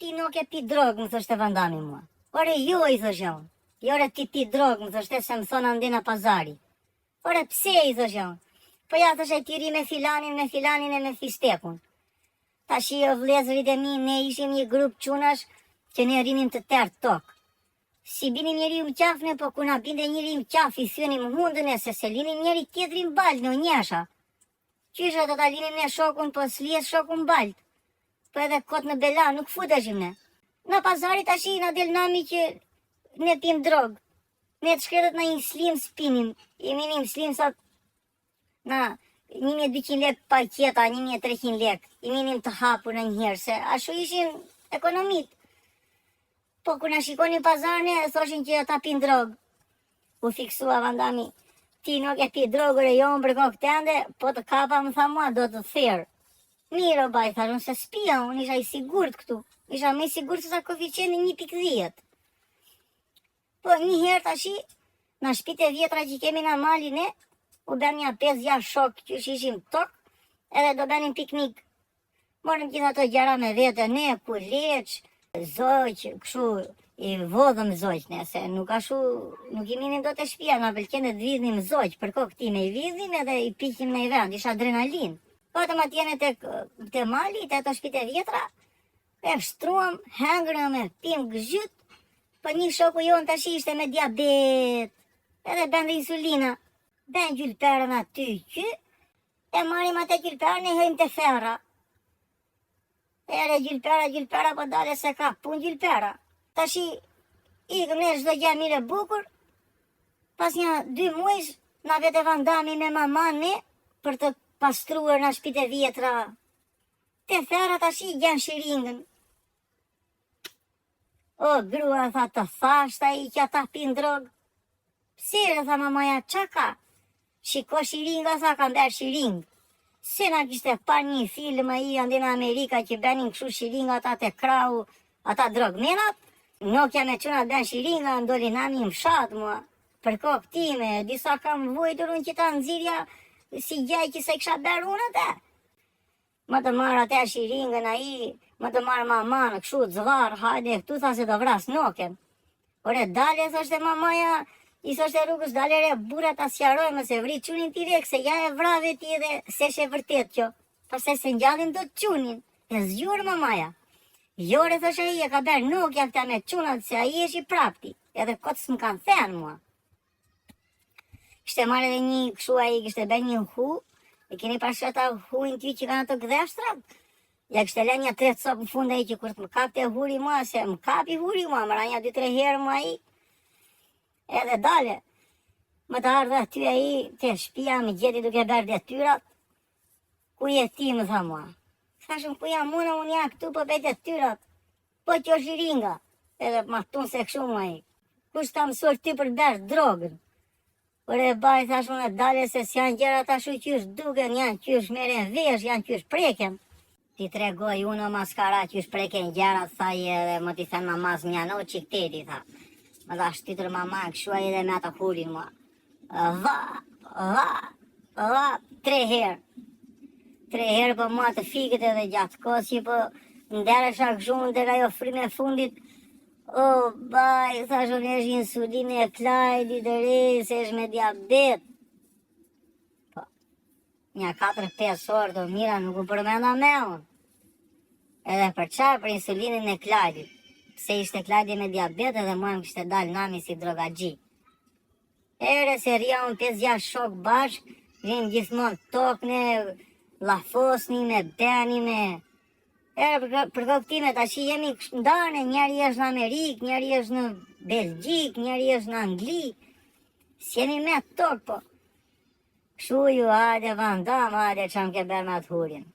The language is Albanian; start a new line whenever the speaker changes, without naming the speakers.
ti nuk e pi drogë, më thoshte Vandami mua. Ore, jo, i thoshe unë. Jore, ti pi drogë, më thoshte se më thonë andina pazari. Ore, pse, i thoshe unë. Po ja, thoshe, ti ri me filanin e me fistekun. Ta shi o vlezërit e mi, ne ishim një grup qunash që ne rinim të tërë tokë. Si binim njeri më qafne, po kuna binde njeri më qaf, i thynim hundën e se linim njeri tjetërin balë në njesha. Qysha të ta linim ne shokun, po s'lies shokun balë. Po edhe kot në bela, nuk futeshim ne. Në pazarit ashi na del nami që ne pim drogë. Ne të shkretët na një slim spinim, i minim slim sa na 1200 lek paketa, 1300 lek, i minim të hapur në njëherë, se ashu ishin ekonomit. Po kur na shikonin pazarne, thoshin që ata pin drogë. U fiksua Vandami, ti nuk e pi drogër e jo më bërko këtende, po të kapa më tha mua, do të therë. Miro baj, thashun se spia, unë isha i sigurt këtu. Isha me i sigurt se sa koeficienti 1.10. Po njëherë tashi, në shpite vjetra që kemi në mali ne, u ben një 5-6 shok që ishim tokë, edhe do benim piknik. Morëm gjitha ato gjera me vete ne, kuleq, zoq, këshu, i vodhëm zoq ne, se nuk i minim do të shpia, na pëlqen të vidhnim zoq, për kokë ti me i vidhnim edhe i pikim në i vend, isha adrenalin. Po të ma tjene të mali, të ato shpite vjetra, e shtruam, hengrëm e pim gëzhyt, po një shoku jonë tashi ishte me diabet, edhe bende insulina. Ben gjylperën aty që, e marim atë gjylperën e hëjmë të ferra. Ere gjylpera, po dale se ka pun gjylpera. Tashi, ikëm ne çdo gjë mire bukur, pas një 2 muajsh, na vete Vandami me maman ne, për të pastruar në shpite vjetra. Te ferra tashi gjen shiringën. O, grua, tha të thashta i që ata pin drogë. Pse, tha mamaja, qa ka? Shiko shiringa, tha, kam berë shiringë. Se na kishte par një film a i andi në Amerika që benin këshu shiringa ata të krau, ata drogmenat. Nokja me quna ben shiringa, ndoli nami më shatë mua. Për kokë time, disa kam vojtur unë që ta nëzirja si gjaj që se kisha berë unë atë. Më të marrë atë shiringën a i, më të marrë mamanë, këshu të zvarë, hajde, këtu tha se do vras noken. Ore, dale, thoshte mamaja, i thoshte rrugës, dale re, burat asjarojme se vri qunin ti rek, se ja e vrave ti edhe se she vërtet kjo. Pastaj se njallin do të qunin, e zgjurë mamaja. Jore, thoshe i, e ka berë nokja këta me qunat, se a i eshi prapti, edhe kotës më kanë thënë mua. Kishte marrë edhe një këshu a i, kishte bërë një hu, e keni pasha ata huin ty që kanë ato gdeshtrat. Ja kishte le një 3 copë në fund e i që kur të më kapte huri mua, se më kapi huri mua, më ranja 2-3 herë mua i. Edhe dale, më të ardhe aty e i, të shpia më gjeti duke berë detyrat. Ku je ti, më tha mua. Thashëm, ku jam muna, unë jam këtu për bejt detyrat. Po që shiringa, edhe ma tunë se këshu mua i. Kush ta mësuar ty për berë drogën? Ore baj, thashëm, e dale se s'janë gjera ta shu qysh duken, janë qysh meren vesh, janë qysh preken. Ti tregoj unë o maskara qysh preken gjera, thaj edhe më t'i thënë mamaz mjano qik teti, tha. Më dha shtitër mama këshu a edhe me ata hurin mua. Va, 3 herë. 3 herë po mua të fikët edhe gjatë kosi, po nderesha këshu në dhe ka jo frime fundit. O, baj, thash unë esh insulinë e klajdi dhe re, se esh me diabet. Po, një 4-5 orë të mira nuk u përmenda me unë. Edhe për qarë për insulinën e klajdi. Se ishte klajdi me diabet edhe mua më kishte dalë nami si drogagji. Ere se rria unë 5-6 shok bashk, vinë gjithmonë tokne, lafosni me beni me... Ere për koptime ta që jemi ndarne, njeri është në Amerikë, njeri është në Belgjikë, njeri është në Angli. S'jemi me tokë po. Këshu ju, hajde Vandam, hajde që më ke berë me atë hurin.